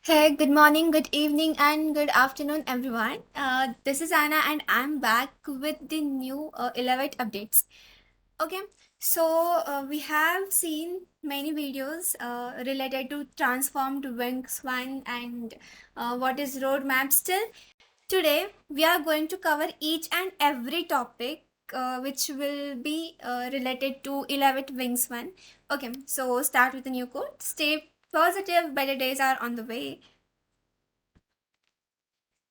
Hey, good morning, good evening, and good afternoon, everyone. This is Anna, and I'm back with the new 11 updates. Okay, we have seen many videos related to transformed Wings One and what is roadmap still. Today, we are going to cover each and every topic which will be related to 11 Wings One. Okay, so start with a new quote. Stay positive, better days are on the way.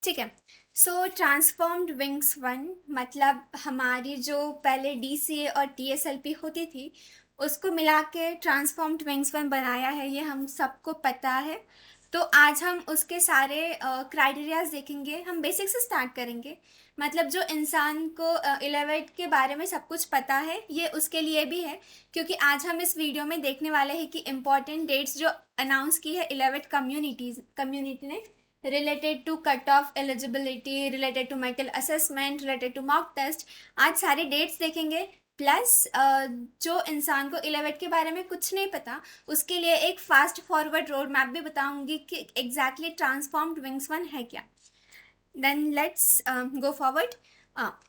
ठीक है। सो transformed wings one मतलब हमारी जो पहले DCA और टीएसएलपी होती थी उसको मिला के ट्रांसफॉर्म्ड विंग्स वन बनाया है, ये हम सबको पता है। तो आज हम उसके सारे क्राइटेरियाज देखेंगे। हम बेसिक से स्टार्ट करेंगे। मतलब जो इंसान को इलेवेट के बारे में सब कुछ पता है ये उसके लिए भी है, क्योंकि आज हम इस वीडियो में देखने वाले हैं कि इम्पॉर्टेंट डेट्स जो अनाउंस की है इलेवेट कम्युनिटी ने, related to cut off eligibility, related to medical assessment, related to mock test. आज सारे डेट्स देखेंगे। प्लस जो इंसान को इलेवेट के बारे में कुछ नहीं पता उसके लिए एक फास्ट फॉरवर्ड रोड मैप भी बताऊंगी कि एग्जैक्टली ट्रांसफॉर्म्ड विंग्स वन है क्या। Then let's go forward.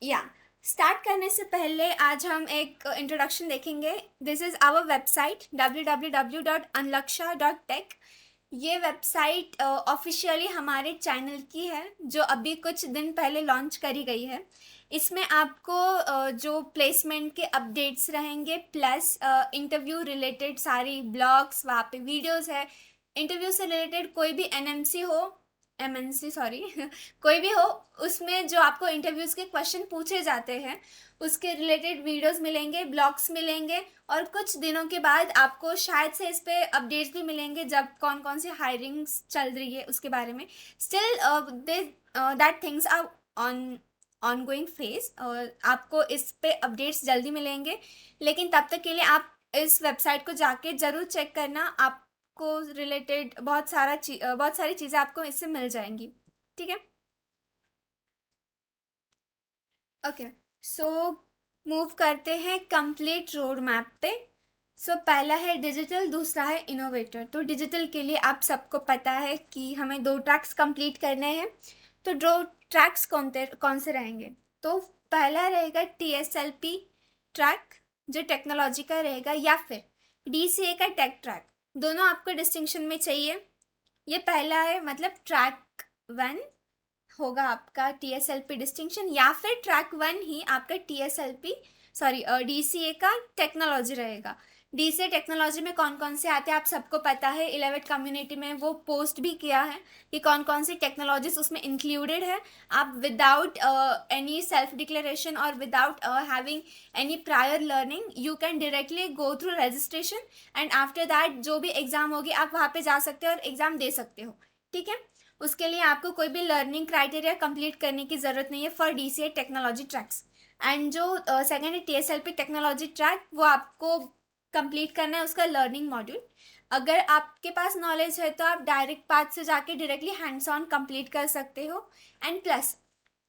या स्टार्ट करने से पहले आज हम एक इंट्रोडक्शन देखेंगे। This is our website www.anlaksha.tech। ये वेबसाइट ऑफिशियली हमारे चैनल की है जो अभी कुछ दिन पहले लॉन्च करी गई है। इसमें आपको जो प्लेसमेंट के अपडेट्स रहेंगे, प्लस इंटरव्यू रिलेटेड सारी ब्लॉग्स, वहाँ पे वीडियोस है। इंटरव्यू से रिलेटेड कोई भी एनएमसी हो, एमएनसी सॉरी कोई भी हो, उसमें जो आपको इंटरव्यूज़ के क्वेश्चन पूछे जाते हैं उसके रिलेटेड वीडियोस मिलेंगे, ब्लॉग्स मिलेंगे। और कुछ दिनों के बाद आपको शायद से इस पे अपडेट्स भी मिलेंगे जब कौन कौन सी हायरिंग्स चल रही है उसके बारे में। Still they that things are on ongoing phase, और आपको इस पे अपडेट्स जल्दी मिलेंगे। लेकिन तब तक के लिए आप इस वेबसाइट को जाके ज़रूर चेक करना। आपको रिलेटेड बहुत सारी चीज़ें आपको इससे मिल जाएंगी। ठीक है। ओके, सो मूव करते हैं कंप्लीट रोड मैप पे। पहला है डिजिटल, दूसरा है इनोवेटर। तो डिजिटल के लिए आप सबको पता है कि हमें दो ट्रैक्स कंप्लीट करने हैं। तो दो ट्रैक्स कौन से रहेंगे? तो पहला रहेगा टीएसएलपी ट्रैक जो टेक्नोलॉजी का रहेगा, या फिर डीसीए का टेक ट्रैक। दोनों आपको डिस्टिंक्शन में चाहिए। ये पहला है, मतलब ट्रैक वन होगा आपका टीएसएलपी डिस्टिंक्शन, या फिर ट्रैक वन ही आपका टीएसएलपी सॉरी डीसीए का टेक्नोलॉजी रहेगा। डीसीए टेक्नोलॉजी में कौन कौन से आते हैं आप सबको पता है। इलेवेट कम्युनिटी में वो पोस्ट भी किया है कि कौन कौन सी टेक्नोलॉजीज उसमें इंक्लूडेड है। आप विदाउट एनी सेल्फ डिक्लेरेशन और without having any prior learning you can directly go through registration, and after that जो भी एग्ज़ाम होगी आप वहाँ पे जा सकते हो और एग्ज़ाम दे सकते हो। ठीक है। उसके लिए आपको कोई भी लर्निंग क्राइटेरिया कंप्लीट करने की ज़रूरत नहीं है for DCA technology tracks. And जो सेकेंड है टीएसएलपी टेक्नोलॉजी ट्रैक, वो आपको कंप्लीट करना है उसका लर्निंग मॉड्यूल। अगर आपके पास नॉलेज है तो आप डायरेक्ट पाथ से जाके डायरेक्टली हैंड्स ऑन कंप्लीट कर सकते हो। एंड प्लस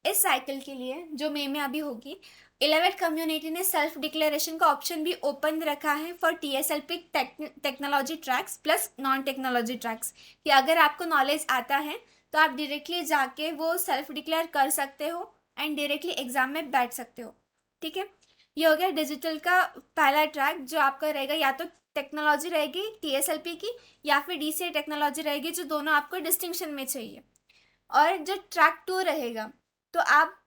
इस साइकिल के लिए जो मई में अभी होगी, इलेवेट कम्युनिटी ने सेल्फ डिक्लेरेशन का ऑप्शन भी ओपन रखा है for TSLP technology tracks plus non technology tracks, कि अगर आपको नॉलेज आता है तो आप डायरेक्टली जाके वो सेल्फ डिक्लेयर कर सकते हो एंड डायरेक्टली एग्जाम में बैठ सकते हो। ठीक है। ये हो गया डिजिटल का पहला ट्रैक जो आपका रहेगा, या तो टेक्नोलॉजी रहेगी टीएसएलपी की, या फिर डीसीए टेक्नोलॉजी रहेगी, जो दोनों आपको डिस्टिंक्शन में चाहिए। और जो ट्रैक टू रहेगा, तो आप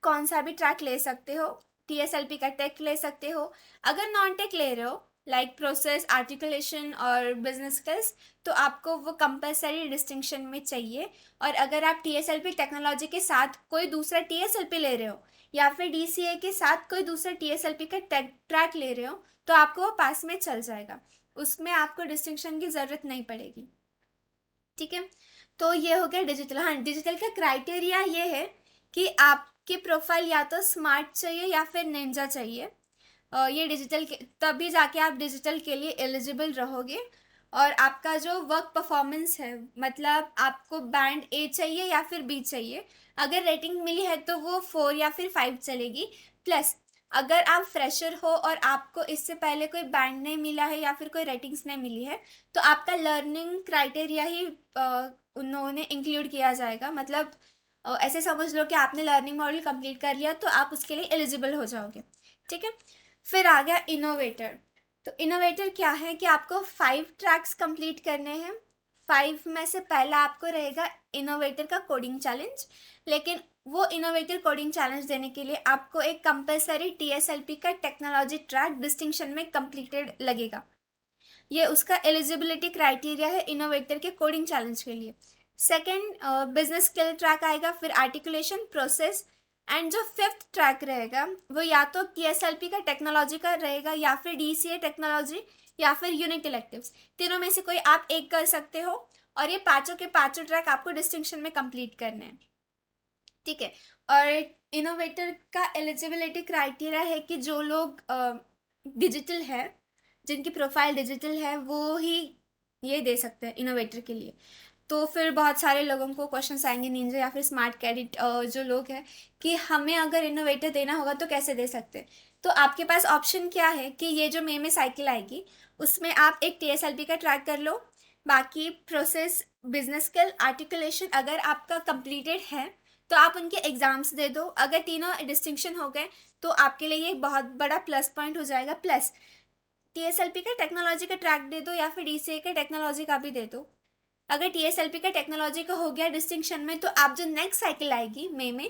कौन सा भी ट्रैक ले सकते हो। टीएसएलपी का टेक ले सकते हो। अगर नॉन टेक ले रहे हो लाइक प्रोसेस, आर्टिकुलेशन और बिजनेस स्किल्स, तो आपको वो कंपलसरी डिस्टिंक्शन में चाहिए। और अगर आप टीएसएलपी टेक्नोलॉजी के साथ कोई दूसरा टीएसएलपी ले रहे हो, या फिर डीसीए के साथ कोई दूसरा टीएसएलपी का ट्रैक ले रहे हो, तो आपको वो पास में चल जाएगा। उसमें आपको डिस्टिंक्शन की ज़रूरत नहीं पड़ेगी। ठीक है। तो ये हो गया डिजिटल। हाँ, डिजिटल का क्राइटेरिया ये है कि आपकी प्रोफाइल या तो स्मार्ट चाहिए या फिर निंजा चाहिए। ये डिजिटल के तभी जाके आप डिजिटल के लिए एलिजिबल रहोगे। और आपका जो वर्क परफॉर्मेंस है, मतलब आपको बैंड ए चाहिए या फिर बी चाहिए। अगर रेटिंग मिली है तो वो 4 या फिर 5 चलेगी। प्लस अगर आप फ्रेशर हो और आपको इससे पहले कोई बैंड नहीं मिला है या फिर कोई रेटिंग्स नहीं मिली है, तो आपका लर्निंग क्राइटेरिया ही उन्होंने इंक्लूड किया जाएगा। मतलब ऐसे समझ लो कि आपने लर्निंग मॉड्यूल कंप्लीट कर लिया तो आप उसके लिए एलिजिबल हो जाओगे। ठीक है, फिर आ गया इनोवेटर। तो इनोवेटर क्या है कि आपको 5 ट्रैक्स कंप्लीट करने हैं। 5 में से पहला आपको रहेगा इनोवेटर का कोडिंग चैलेंज। लेकिन वो इनोवेटर कोडिंग चैलेंज देने के लिए आपको एक कंपलसरी TSLP का टेक्नोलॉजी ट्रैक डिस्टिंक्शन में कंप्लीटेड लगेगा। ये उसका एलिजिबिलिटी क्राइटेरिया है इनोवेटर के कोडिंग चैलेंज के लिए। सेकंड, बिजनेस स्किल ट्रैक आएगा, फिर आर्टिकुलेशन प्रोसेस। एंड जो 5th ट्रैक रहेगा वो या तो TSLP का टेक्नोलॉजी का रहेगा, या फिर DCA टेक्नोलॉजी, या फिर यूनिट इलेक्टिव्स। तीनों में से कोई आप एक कर सकते हो, और ये पांचों के पांचों ट्रैक आपको डिस्टिंक्शन में कंप्लीट करने हैं। ठीक है, और इनोवेटर का एलिजिबिलिटी क्राइटेरिया है कि जो लोग डिजिटल है, जिनकी प्रोफाइल डिजिटल है, वो ही ये दे सकते हैं इनोवेटर के लिए। तो फिर बहुत सारे लोगों को क्वेश्चंस आएंगे निंजा या फिर स्मार्ट कैडेट जो लोग हैं कि हमें अगर इनोवेटर देना होगा तो कैसे दे सकते हैं। तो आपके पास ऑप्शन क्या है कि ये जो मे में साइकिल आएगी उसमें आप एक TSLP का ट्रैक कर लो। बाकी प्रोसेस, बिजनेस स्किल, आर्टिकुलेशन अगर आपका कंप्लीटेड है तो आप उनके एग्जाम्स दे दो। अगर तीनों डिस्टिंक्शन हो गए तो आपके लिए ये एक बहुत बड़ा प्लस पॉइंट हो जाएगा। प्लस TSLP का टेक्नोलॉजी का ट्रैक दे दो, या फिर DCA के टेक्नोलॉजी का भी दे दो। अगर TSLP का टेक्नोलॉजी का हो गया डिस्टिंक्शन में, तो आप जो नेक्स्ट साइकिल आएगी मे में,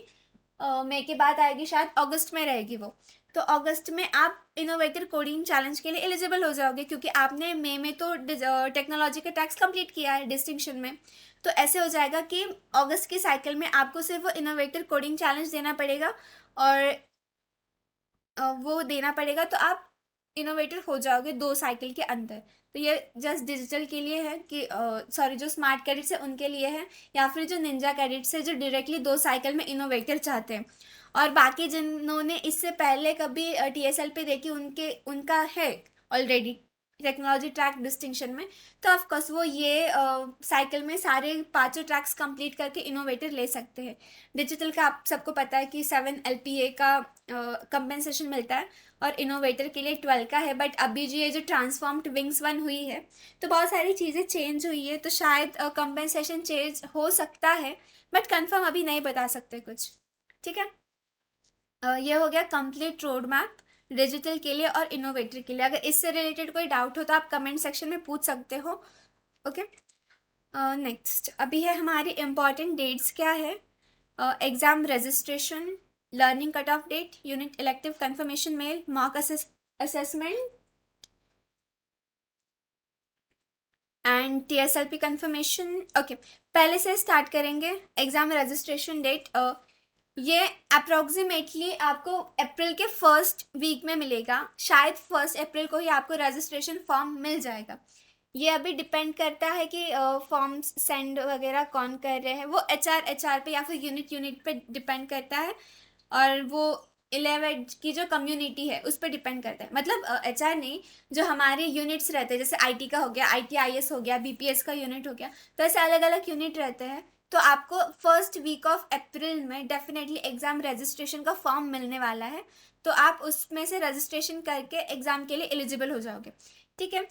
मई के बाद आएगी, शायद अगस्त में रहेगी वो। तो अगस्त में आप इनोवेटर कोडिंग चैलेंज के लिए एलिजिबल हो जाओगे, क्योंकि आपने मई में तो टेक्नोलॉजी का टैक्स कंप्लीट किया है डिस्टिंक्शन में। तो ऐसे हो जाएगा कि अगस्त की साइकिल में आपको सिर्फ वो इनोवेटर कोडिंग चैलेंज देना पड़ेगा, और वो देना पड़ेगा तो आप इनोवेटर हो जाओगे 2 साइकिल के अंदर। तो ये जस्ट डिजिटल के लिए है कि सॉरी, जो स्मार्ट कैडेट्स है उनके लिए है, या फिर जो निंजा कैडेट्स है जो डायरेक्टली 2 साइकिल में इनोवेटर चाहते हैं। और बाकी जिन्होंने इससे पहले कभी TSLP देखी, उनका है ऑलरेडी टेक्नोलॉजी ट्रैक डिस्टिंक्शन में, तो ऑफकोर्स वो ये साइकिल में सारे पांचों ट्रैक्स कंप्लीट करके इनोवेटर ले सकते हैं। डिजिटल का आप सबको पता है कि 7 LPA का कंपेंसेशन मिलता है, और इनोवेटर के लिए 12 का है। बट अभी जो ये जो ट्रांसफॉर्म्ड विंग्स 1 हुई है तो बहुत सारी चीज़ें चेंज हुई है, तो शायद कंपेंसेशन चेंज हो सकता है, बट कंफर्म अभी नहीं बता सकते कुछ। ठीक है, ये हो गया कंप्लीट रोड मैप डिजिटल के लिए और इनोवेटर के लिए। अगर इससे रिलेटेड कोई डाउट हो तो आप कमेंट सेक्शन में पूछ सकते हो। ओके, नेक्स्ट अभी है हमारी इम्पॉर्टेंट डेट्स क्या है। Exam registration, learning cut off date, unit elective confirmation mail, mock assessment and TSLP confirmation. Okay, पहले से स्टार्ट करेंगे। एग्ज़ाम रजिस्ट्रेशन डेट ये अप्रोक्सीमेटली आपको अप्रैल के फर्स्ट वीक में मिलेगा। शायद 1 अप्रैल को ही आपको रजिस्ट्रेशन फॉर्म मिल जाएगा। ये अभी डिपेंड करता है कि फॉर्म्स सेंड वगैरह कौन कर रहे हैं, वो HR पे या फिर यूनिट पे डिपेंड करता है। और वो 11 की जो कम्युनिटी है उस पर डिपेंड करता है। मतलब HR नहीं, जो हमारे यूनिट्स रहते हैं, जैसे IT का हो गया, ITIS हो गया, BPS का यूनिट हो गया, तो ऐसे अलग अलग यूनिट रहते हैं। तो आपको फर्स्ट वीक ऑफ अप्रैल में डेफिनेटली एग्ज़ाम रजिस्ट्रेशन का फॉर्म मिलने वाला है। तो आप उसमें से रजिस्ट्रेशन करके एग्ज़ाम के लिए एलिजिबल हो जाओगे। ठीक है,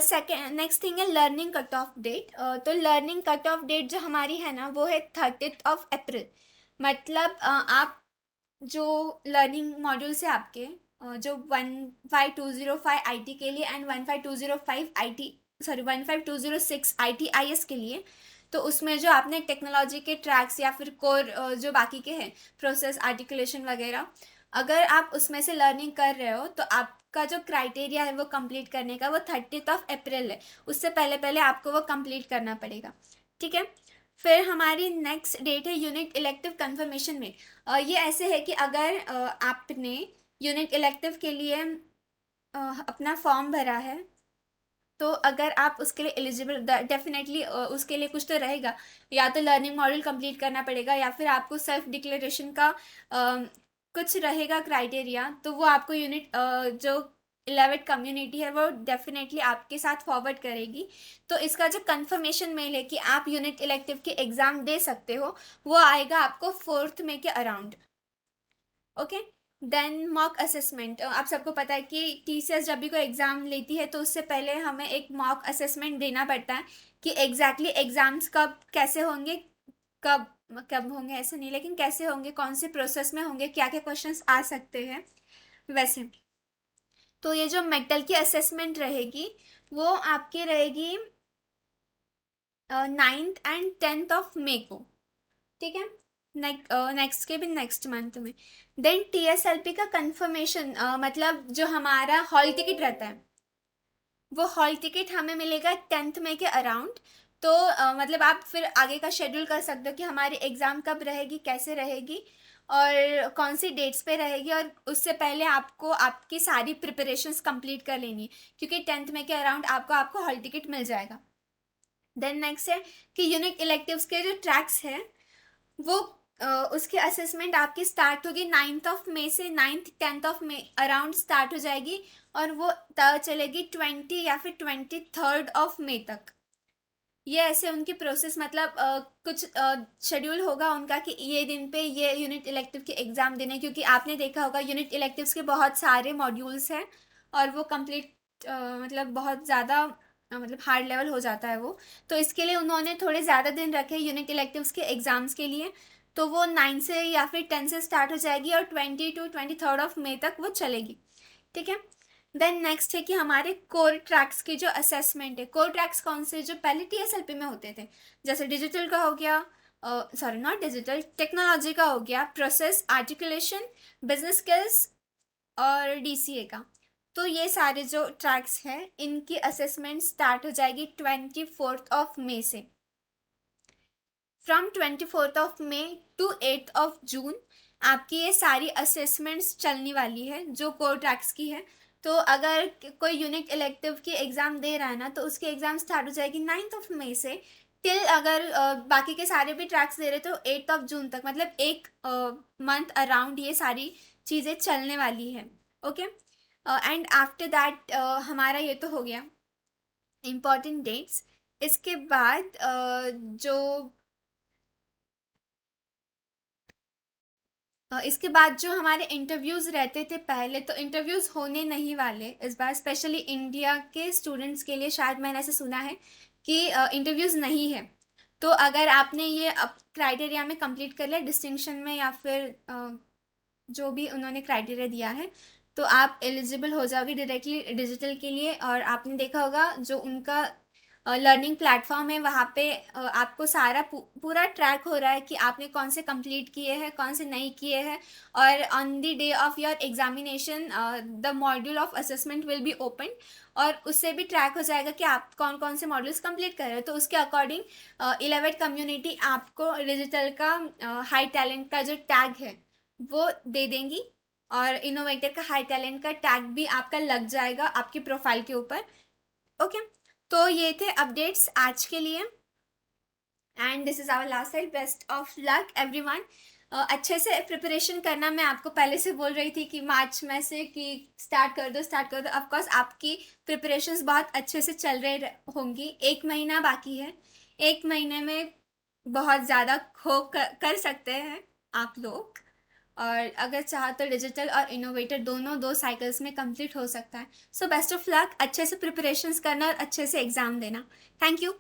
सेकेंड नेक्स्ट थिंग है लर्निंग कट ऑफ डेट। तो लर्निंग कट ऑफ डेट जो हमारी है ना, वो है 30 अप्रैल। मतलब आप जो लर्निंग मॉड्यूल्स है आपके, जो 15205 IT के लिए एंड 15205 IT, सॉरी 15206 ITIS के लिए, तो उसमें जो आपने टेक्नोलॉजी के ट्रैक्स या फिर कोर जो बाकी के हैं, प्रोसेस, आर्टिकुलेशन वगैरह, अगर आप उसमें से लर्निंग कर रहे हो तो आपका जो क्राइटेरिया है वो कंप्लीट करने का, वो 30 अप्रैल है। उससे पहले पहले आपको वो कंप्लीट करना पड़ेगा। ठीक है, फिर हमारी नेक्स्ट डेट है यूनिट इलेक्टिव कंफर्मेशन में। ये ऐसे है कि अगर आपने यूनिट इलेक्टिव के लिए अपना फॉर्म भरा है, तो अगर आप उसके लिए एलिजिबल, डेफिनेटली उसके लिए कुछ तो रहेगा। या तो लर्निंग मॉड्यूल कंप्लीट करना पड़ेगा, या फिर आपको सेल्फ डिक्लेरेशन का कुछ रहेगा क्राइटेरिया। तो वो आपको यूनिट जो 11 कम्युनिटी है वो डेफिनेटली आपके साथ फॉरवर्ड करेगी। तो इसका जो कंफर्मेशन मेल है कि आप यूनिट इलेक्टिव के एग्ज़ाम दे सकते हो, वो आएगा आपको 4 मई के around. Okay, then mock assessment, आप सबको पता है कि टीसीएस जब भी कोई एग्ज़ाम लेती है तो उससे पहले हमें एक मॉक असेसमेंट देना पड़ता है कि एग्जैक्टली एग्ज़ाम्स कब कैसे होंगे, कब कब होंगे ऐसे नहीं, लेकिन कैसे होंगे, कौन से प्रोसेस में होंगे, क्या क्या क्वेश्चंस आ सकते हैं वैसे। तो ये जो मेटल की असेसमेंट रहेगी वो आपकी रहेगी 9th and 10th of May को, ठीक है, नेक्स्ट के भी नेक्स्ट मंथ में। देन टीएसएलपी का कंफर्मेशन, मतलब जो हमारा हॉल टिकट रहता है वो हॉल टिकट हमें मिलेगा 10th May के अराउंड। तो मतलब आप फिर आगे का शेड्यूल कर सकते हो कि हमारी एग्ज़ाम कब रहेगी, कैसे रहेगी और कौन सी डेट्स पे रहेगी, और उससे पहले आपको आपकी सारी प्रिपरेशंस कंप्लीट कर लेनी है क्योंकि 10th May के अराउंड आपको आपको हॉल टिकट मिल जाएगा। देन नेक्स्ट है कि यूनिक इलेक्टिव्स के जो ट्रैक्स हैं वो उसकी असेसमेंट आपकी स्टार्ट होगी 9th of May से, 9th-10th of May around start हो जाएगी और वो चलेगी 20 या फिर 23rd of May तक। ये ऐसे उनकी प्रोसेस, मतलब कुछ शेड्यूल होगा उनका कि ये दिन पे ये यूनिट इलेक्टिव के एग्ज़ाम देने, क्योंकि आपने देखा होगा यूनिट इलेक्टिव्स के बहुत सारे मॉड्यूल्स हैं और वो कंप्लीट मतलब बहुत ज़्यादा मतलब हार्ड लेवल हो जाता है वो। तो इसके लिए उन्होंने थोड़े ज़्यादा दिन रखे यूनिट इलेक्टिव्स के एग्ज़ाम्स के लिए। तो वो 9 से या फिर 10 से स्टार्ट हो जाएगी और 20 to 23rd of May तक वो चलेगी, ठीक है। देन नेक्स्ट है कि हमारे कोर ट्रैक्स की जो असेसमेंट है, कोर ट्रैक्स कौन से, जो पहले टीएसएलपी में होते थे, जैसे डिजिटल का हो गया, सॉरी नॉट डिजिटल, टेक्नोलॉजी का हो गया, प्रोसेस, आर्टिकुलेशन, बिजनेस स्किल्स और डीसीए का। तो ये सारे जो ट्रैक्स हैं इनकी असेसमेंट स्टार्ट हो जाएगी 24th of May से। From 24th of May to 8th of June आपकी ये सारी असेसमेंट्स चलने वाली है जो कोर ट्रैक्स की है। तो अगर कोई यूनिक इलेक्टिव की एग्ज़ाम दे रहा है ना तो उसकी एग्ज़ाम स्टार्ट हो जाएगी 9th of May से टिल, अगर बाकी के सारे भी ट्रैक्स दे रहे तो 8th of June तक, मतलब एक मंथ अराउंड ये सारी चीज़ें चलने वाली है, ओके। एंड आफ्टर दैट हमारा ये तो हो गया इम्पॉर्टेंट डेट्स। इसके बाद जो इसके बाद जो हमारे इंटरव्यूज़ रहते थे पहले, तो इंटरव्यूज़ होने नहीं वाले इस बार, स्पेशली इंडिया के स्टूडेंट्स के लिए शायद मैंने ऐसे सुना है कि इंटरव्यूज़ नहीं है। तो अगर आपने ये अब क्राइटेरिया में कंप्लीट कर लिया डिस्टिंक्शन में या फिर जो भी उन्होंने क्राइटेरिया दिया है, तो आप एलिजिबल हो जाओगे डायरेक्टली डिजिटल के लिए। और आपने देखा होगा जो उनका लर्निंग प्लेटफॉर्म है वहाँ पे आपको सारा पूरा ट्रैक हो रहा है कि आपने कौन से कंप्लीट किए हैं, कौन से नहीं किए हैं। और on the day of your examination the module of assessment will be open, और उससे भी ट्रैक हो जाएगा कि आप कौन कौन से मॉड्यूल्स कंप्लीट कर रहे हो। तो उसके अकॉर्डिंग 11th कम्युनिटी आपको डिजिटल का हाई टैलेंट का जो टैग है वो दे देंगी, और इनोवेटर का हाई टैलेंट का टैग भी आपका लग जाएगा आपकी प्रोफाइल के ऊपर, ओके। तो ये थे अपडेट्स आज के लिए and this is our last slide. Best of luck everyone. अच्छे से प्रिपरेशन करना, मैं आपको पहले से बोल रही थी कि मार्च में से कि स्टार्ट कर दो स्टार्ट कर दो। ऑफकोर्स आपकी प्रिपरेशंस बहुत अच्छे से चल रही होंगी, 1 महीना बाकी है, 1 महीने में बहुत ज़्यादा कर सकते हैं आप लोग। और अगर चाहो तो डिजिटल और इनोवेटर दोनों 2 साइकिल्स में कंप्लीट हो सकता है। सो बेस्ट ऑफ लक, अच्छे से प्रिपरेशंस करना और अच्छे से एग्ज़ाम देना। Thank you.